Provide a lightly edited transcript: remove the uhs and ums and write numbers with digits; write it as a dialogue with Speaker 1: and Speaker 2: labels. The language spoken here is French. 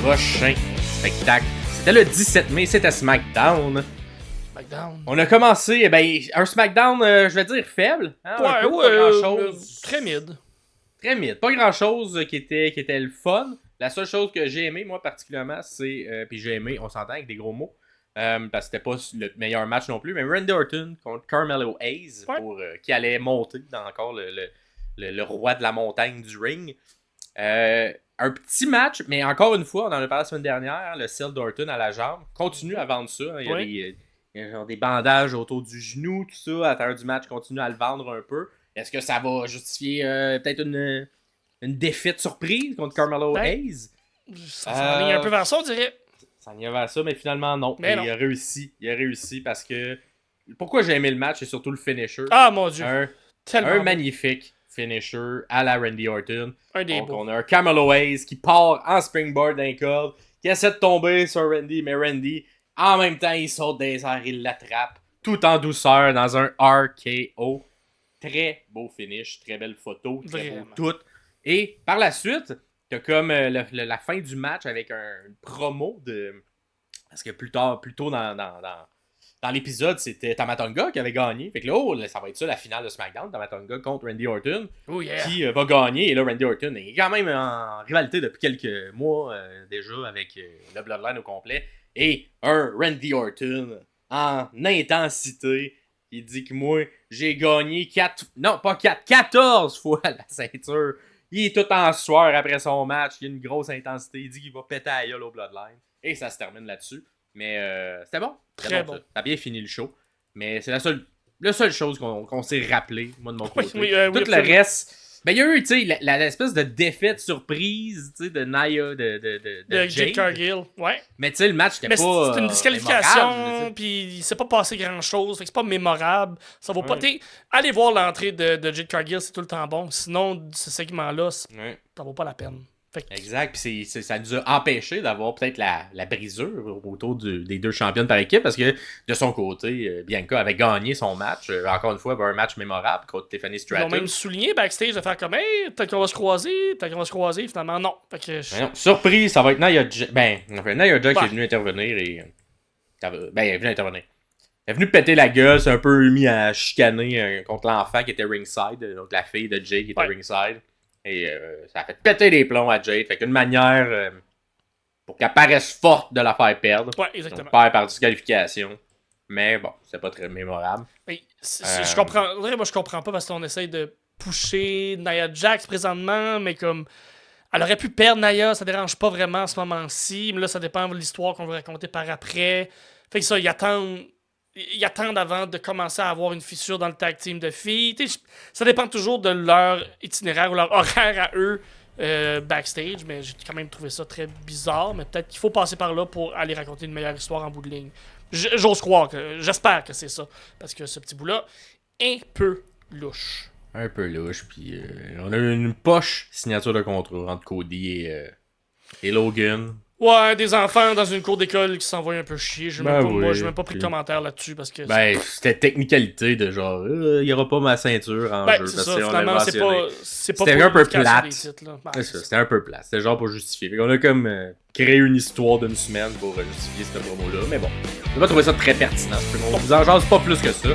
Speaker 1: prochain spectacle. C'était le 17 mai, c'était SmackDown.
Speaker 2: SmackDown.
Speaker 1: On a commencé, un SmackDown, je vais dire faible. Hein,
Speaker 2: Ouais,
Speaker 1: pas grand-chose.
Speaker 2: très mid.
Speaker 1: Très mid. Pas grand-chose qui était le fun. La seule chose que j'ai aimé, moi, particulièrement, c'est... puis j'ai aimé, on s'entend avec des gros mots, parce que c'était pas le meilleur match non plus, mais Randy Orton contre Carmelo Hayes, qui allait monter dans encore le roi de la montagne du ring. Un petit match, mais encore une fois, on en a parlé la semaine dernière, le sel d'Orton à la jambe. Continue à vendre ça. Hein. Il y a genre des bandages autour du genou, tout ça. À l'intérieur du match, continue à le vendre un peu. Est-ce que ça va justifier peut-être une défaite surprise contre Carmelo Hayes?
Speaker 2: Ça s'enligne un peu vers ça, on dirait.
Speaker 1: Ça s'enligne vers ça, mais finalement non.
Speaker 2: Mais non.
Speaker 1: Il a réussi parce que... Pourquoi j'ai aimé le match, c'est surtout le finisher.
Speaker 2: Ah mon Dieu.
Speaker 1: Un magnifique finisher à la Randy Orton.
Speaker 2: Donc,
Speaker 1: on a un Carmelo Hayes qui part en springboard d'un corde, qui essaie de tomber sur Randy, mais Randy, en même temps, il saute des airs, il l'attrape, tout en douceur dans un RKO. Très beau finish, très belle photo, très beau tout. Et par la suite, t'as comme la fin du match avec une promo de... Parce que plus tôt dans l'épisode, c'était Tamatonga qui avait gagné. Fait que là, ça va être ça la finale de SmackDown, Tamatonga contre Randy Orton, qui va gagner. Et là, Randy Orton est quand même en rivalité depuis quelques mois déjà avec le Bloodline au complet. Et un Randy Orton en intensité. Il dit que moi, j'ai gagné 14 fois la ceinture. Il est tout en sueur après son match. Il a une grosse intensité. Il dit qu'il va péter à gueule au Bloodline. Et ça se termine là-dessus. Mais c'était bon.
Speaker 2: Très bon.
Speaker 1: Ça a bien fini le show. Mais c'est la seule chose qu'on s'est rappelé, moi, de mon côté. Tout le reste... Ben, il y a eu, tu sais, l'espèce de défaite surprise, tu sais, de Nia, de
Speaker 2: Jade Cargill, ouais.
Speaker 1: Mais tu sais, le match, c'était pas...
Speaker 2: c'est une disqualification, puis il s'est pas passé grand-chose, fait que c'est pas mémorable. Ça vaut pas... Allez voir l'entrée de Jade Cargill, c'est tout le temps bon. Sinon, ce segment-là, ça vaut pas la peine.
Speaker 1: Exact, puis ça nous a empêché d'avoir peut-être la brisure autour des deux championnes par équipe, parce que de son côté, Bianca avait gagné son match, encore une fois, un match mémorable contre Tiffany Stratton.
Speaker 2: Ils ont même souligné backstage de faire comme « Hey, peut-être qu'on va se croiser, finalement non. »
Speaker 1: non. Surprise, ça va être Nia Jax. Nia Jax est venue intervenir et... elle est venue intervenir. Elle est venue péter la gueule, c'est un peu mis à chicaner contre l'enfant qui était ringside, donc la fille de Jay qui était ringside. Et ça a fait péter les plombs à Jade. Fait qu'une manière pour qu'elle paraisse forte de la faire perdre.
Speaker 2: Ouais, exactement.
Speaker 1: Donc, perd par disqualification. Mais bon, c'est pas très mémorable.
Speaker 2: Mais je comprends. Moi, je comprends pas parce qu'on essaye de pusher Nia Jax présentement, mais comme. Elle aurait pu perdre Nia, ça dérange pas vraiment à ce moment-ci. Mais là, ça dépend de l'histoire qu'on veut raconter par après. Fait que ça, ils attendent avant de commencer à avoir une fissure dans le tag team de filles. Ça dépend toujours de leur itinéraire ou leur horaire à eux backstage, mais j'ai quand même trouvé ça très bizarre. Mais peut-être qu'il faut passer par là pour aller raconter une meilleure histoire en bout de ligne. J'ose croire, j'espère que c'est ça. Parce que ce petit bout-là, un peu louche.
Speaker 1: Un peu louche, puis on a eu une poche signature de contrat entre Cody et Logan.
Speaker 2: Ouais, des enfants dans une cour d'école qui s'envoient un peu chier. J'ai même pas pris de commentaire là-dessus parce que...
Speaker 1: c'était technicalité de genre, il n'y aura pas ma ceinture en jeu.
Speaker 2: C'est ça, finalement, c'est pas
Speaker 1: c'était un peu plate. C'était un peu plate. C'était genre pour justifier. On a comme créé une histoire d'une semaine pour justifier cette promo-là. Mais bon, on va pas trouver ça très pertinent. On vous en jase pas plus que ça.